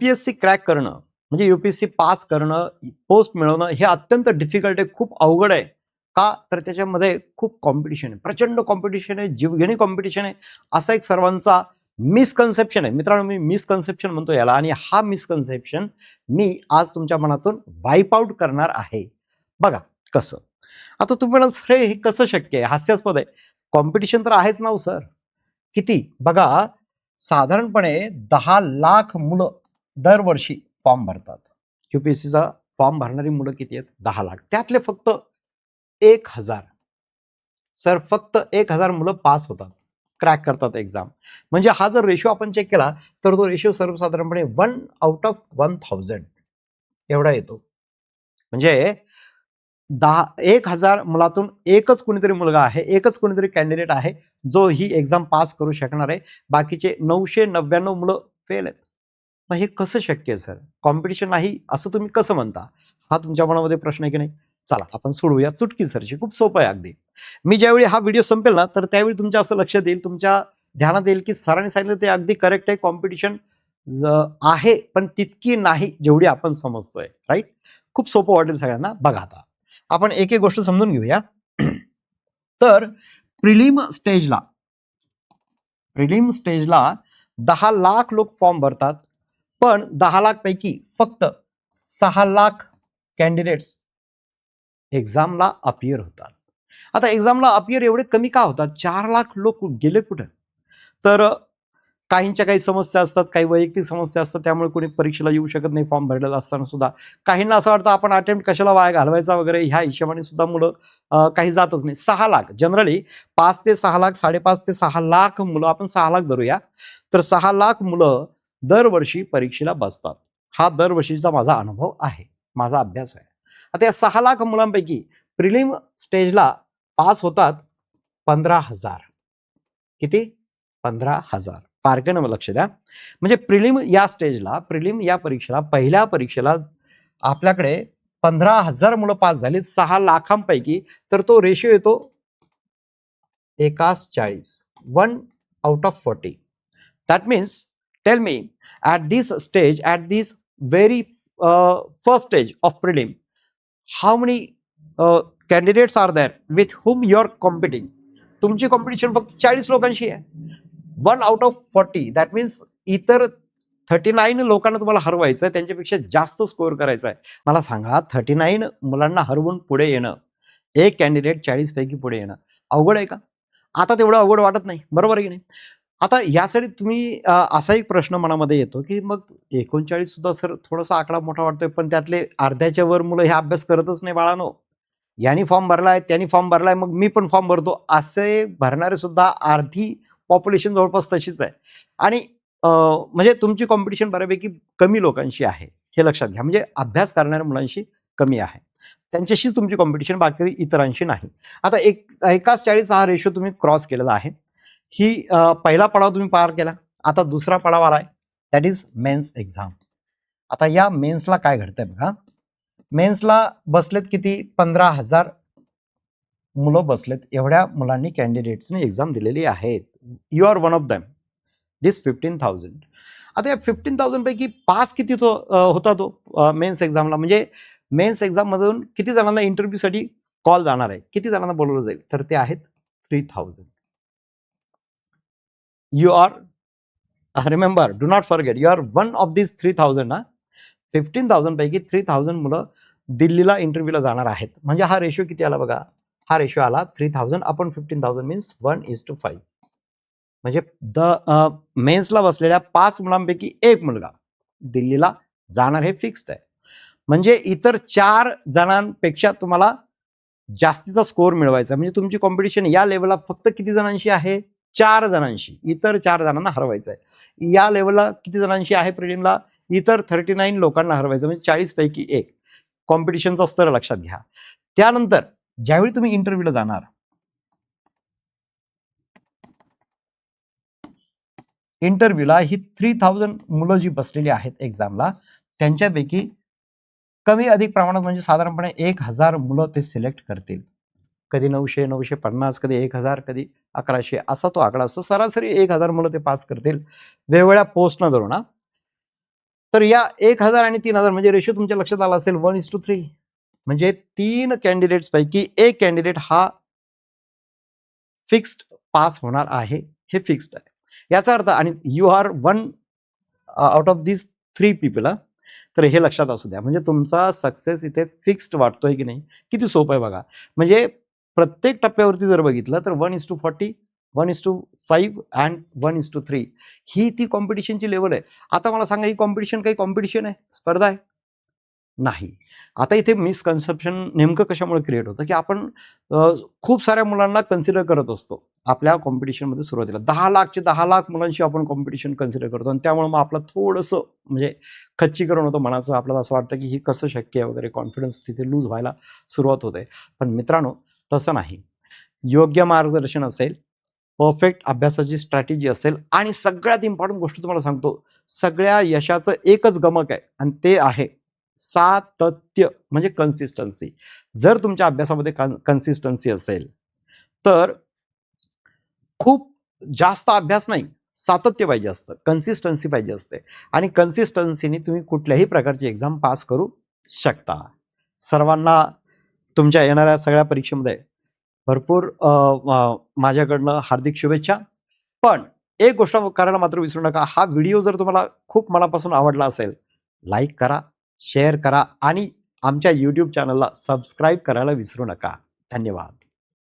UPSC crack करणं म्हणजे UPSC pass करणं, पोस्ट मिळवणं हे अत्यंत डिफिकल्ट आहे, खूप अवघड आहे. का तर त्याच्यामध्ये खूप कॉम्पिटिशन आहे, प्रचंड कॉम्पिटिशन आहे, जीवघेणी कॉम्पिटिशन आहे, असा एक सर्वांचा मिसकन्सेप्शन आहे. मित्रांनो, मी मिसकन्सेप्शन म्हणतो याला, आणि हा मिसकन्सेप्शन मी आज तुमच्या मनातून वाईप आउट करणार आहे. बघा कसं. आता तुम्ही म्हणाल, सर हे कसं शक्य आहे, हास्यास्पद आहे. कॉम्पिटिशन तर आहेच ना सर. किती बघा, साधारणपणे 10 लाख मुलं दरवर्षी फॉर्म भरतात. UPSCचा फॉर्म भरणारी मुलं किती आहेत? 10 लाख. त्यातले फक्त 1000 सर, फक्त 1000 मुलं पास होतात, क्रॅक करतात एक्झाम. म्हणजे हा जर रेशो आपण चेक केला तर तो रेशो सर्वसाधारणपणे 1 आउट ऑफ 1000 एवढा येतो. म्हणजे 1000 मुलातून एकच कोणीतरी मुलगा आहे, एकच कोणीतरी कॅन्डिडेट आहे जो ही एक्झाम पास करू शकणार आहे. बाकीचे 999 मुलं फेल आहेत. मग हे कसं शक्य आहे सर? कॉम्पिटिशन नाही असं तुम्ही कसं म्हणता? हा तुमच्या मनामध्ये प्रश्न आहे की नाही? चला आपण सोडूया चुटकीसरशी. खूप सोपं आहे अगदी. मी ज्यावेळी हा व्हिडिओ संपेल ना, तर त्यावेळी तुमच्या असं लक्षात येईल, तुमच्या ध्यानात येईल की सरांनी सांगितलं ते अगदी करेक्ट आहे. कॉम्पिटिशन आहे, पण तितकी नाही जेवढी आपण समजतोय. राईट? खूप सोपं वाटेल सगळ्यांना. बघा आता आपण एक एक गोष्ट समजून घेऊया. तर प्रिलिम स्टेजला 10 लाख लोक फॉर्म भरतात, पण 10 लाख पैकी फक्त 6 लाख कॅन्डिडेट्स एक्झामला अपियर होतात. आता एक्झामला अपियर एवढे कमी का होतात? 4 लाख लोक गेले कुठे? तर काहींच्या काही समस्या असतात, काही वैयक्तिक समस्या असतात, त्यामुळे कोणी परीक्षेला येऊ शकत नाही फॉर्म भरलेला असताना सुद्धा. काहींना असं वाटतं आपण अटेम्प्ट कशाला वाया घालवायचा वगैरे, ह्या हिशोबाने सुद्धा मुलं काही जातच नाही. 6 लाख जनरली 5 ते 6 लाख, 5.5 ते 6 लाख मुलं, आपण 6 लाख धरूया, तर 6 लाख मुलं दरवर्षी परीक्षेला बसतात. हा दरवर्षीचा माझा अनुभव आहे, माझा अभ्यास आहे. आता या 6 लाख मुलांपैकी प्रिलिम स्टेजला पास होतात 15,000. किती? 15,000. बारकाईनं लक्ष द्या. म्हणजे प्रिलिम या परीक्षेला, पहिल्या परीक्षेला आपल्याकडे 15,000 मुलं पास झालीत 6 लाखांपैकी, तर तो रेशो येतो 1:40, 1 out of 40. That means, tell me, at this very first stage of prelim, how many candidates are there with whom you are competing? तुमची कॉम्पिटिशन फक्त 40 लोकांशी आहे. 1 out of 40. दॅट मीन्स इतर 39 लोकांना तुम्हाला हरवायचं आहे, त्यांच्यापेक्षा जास्त स्कोअर करायचा आहे. मला सांगा, 39 मुलांना हरवून पुढे येणं, एक कॅन्डिडेट 40 पैकी पुढे येणं अवघड आहे का? आता तेवढं अवघड वाटत नाही, बरोबर आहे की नाही? आता यासाठी तुम्ही असा एक प्रश्न मनामध्ये येतो की मग 39 सुद्धा सर थोडासा आकडा मोठा वाटतोय, पण त्यातले अर्ध्याच्या वर मुलं हे अभ्यास करतच नाही बाळानो. यांनी फॉर्म भरलाय, त्यांनी फॉर्म भरलाय, मग मी पण फॉर्म भरतो, असे भरणारे सुद्धा अर्धी पॉप्युलेशन जवळपास तशीच आहे. आणि म्हणजे तुमची कॉम्पिटिशन बऱ्यापैकी कमी लोकांशी आहे, हे लक्षात घ्या. म्हणजे अभ्यास करणाऱ्या मुलांशी कमी आहे, त्यांच्याशीच तुमची कॉम्पिटिशन, बाकी इतरांशी नाही. आता 1:40 हा रेशो तुम्ही क्रॉस केलेला आहे. ही पहिला पडाव तुम्ही पार केला. आता दुसरा पडाव आलाय, दॅट इज मेन्स एक्झाम. आता या मेन्सला काय घडतंय बघा. मेन्सला बसलेत किती? 15,000 मुलं बसलेत. एवढ्या मुलांनी, कॅन्डिडेट्सनी एक्झाम दिलेली आहेत. You are one of them, this 15,000. आता या 15,000 पैकी पास किती होता तो मेन्स एक्झामला? म्हणजे मेन्स एक्झाम मधून किती जणांना इंटरव्ह्यूसाठी कॉल जाणार आहे, किती जणांना बोलवलं जाईल? तर ते आहेत 3,000. You are, remember, do not forget, you are one of this 3,000 ना. 15,000 पैकी 3,000 मुलं दिल्लीला इंटरव्ह्यूला जाणार आहेत. म्हणजे हा रेशो किती आला बघा? हा रेशो आला 3,000 अपॉन 15,000 मीन्स 1:5. म्हणजे मेन्सला बसलेल्या 5 मुलांपैकी एक मुलगा दिल्लीला जाणार, हे फिक्स्ड आहे. म्हणजे इतर 4 जणांपेक्षा तुम्हाला जास्तीचा स्कोअर मिळवायचा. म्हणजे तुमची कॉम्पिटिशन या लेवलला फक्त किती जणांशी आहे? 4 जणांशी. इतर 4 जणांना हरवायचं आहे. या लेवलला किती जणांशी आहे प्रिलिमला? इतर 39 लोकांना हरवायचं, म्हणजे 40 पैकी 1. कॉम्पिटिशनचा स्तर लक्षात घ्या. त्यानंतर ज्यावेळी तुम्ही इंटरव्ह्यूला जाणार, इंटरव्ह्यूला ही 3,000 मुलं जी बसलेली आहेत एक्झामला, त्यांच्यापैकी कमी अधिक प्रमाणात म्हणजे साधारणपणे 1,000 मुलं ते सिलेक्ट करतील. कधी 900, 950, कधी 1,000, कधी 1100, असा तो आकडा असतो. सरासरी 1,000 मुलं ते पास करतील, वेगवेगळ्या पोस्टनं धरून. तर या 1000 आणि 3000 म्हणजे रेशो तुमच्या लक्षात आला असेल 1:3. म्हणजे 3 कॅन्डिडेट्स पैकी एक कॅन्डिडेट हा फिक्स्ड पास होणार आहे, हे फिक्स्ड आहे. याचा अर्थ आणि you are one out of this 3 people. तर हे लक्षात असू द्या. म्हणजे तुमचा सक्सेस इथे फिक्स्ड वाटतोय की नाही, किती सोपं आहे बघा. म्हणजे प्रत्येक टप्प्यावरती जर बघितलं तर 1:40, 1:5 अँड 1:3 ही ती कॉम्पिटिशनची लेवल आहे. आता मला सांगा, ही कॉम्पिटिशन काही कॉम्पिटिशन आहे, स्पर्धा आहे? नाही. आता इथे मिसकन्सेप्शन नेमकं कशामुळे क्रिएट होतं, की आपण खूप साऱ्या मुलांना कन्सिडर करत असतो आपल्या कॉम्पिटिशनमध्ये सुरुवातीला. 10 लाख मुलांशी आपण कॉम्पिटिशन कन्सिडर करतो आणि त्यामुळे मग आपलं थोडंसं म्हणजे खच्चीकरण होतं मनाचं. आपल्याला असं वाटतं की हे कसं शक्य आहे वगैरे, कॉन्फिडन्स तिथे लूज व्हायला सुरुवात होते. पण मित्रांनो, तसं नाही. योग्य मार्गदर्शन असेल, परफेक्ट अभ्यासाची स्ट्रॅटेजी असेल आणि सगळ्यात इम्पॉर्टंट गोष्ट तुम्हाला सांगतो, सगळ्या यशाचं एकच गमक आहे आणि ते आहे सातत्य, म्हणजे कन्सिस्टन्सी. जर तुमच्या अभ्यासामध्ये कन्सिस्टन्सी असेल तर खूप जास्त अभ्यास नाही, सातत्य पाहिजे असतं, कन्सिस्टन्सी पाहिजे असते आणि कन्सिस्टन्सीने तुम्ही कुठल्याही प्रकारची एक्झाम पास करू शकता. सर्वांना तुमच्या येणाऱ्या सगळ्या परीक्षेमध्ये भरपूर माझ्याकडनं हार्दिक शुभेच्छा. पण एक गोष्ट करायला मात्र विसरू नका, हा व्हिडिओ जर तुम्हाला खूप मनापासून आवडला असेल, लाईक करा, शेअर करा आणि आमच्या YouTube चॅनलला सबस्क्राईब करायला विसरू नका. धन्यवाद.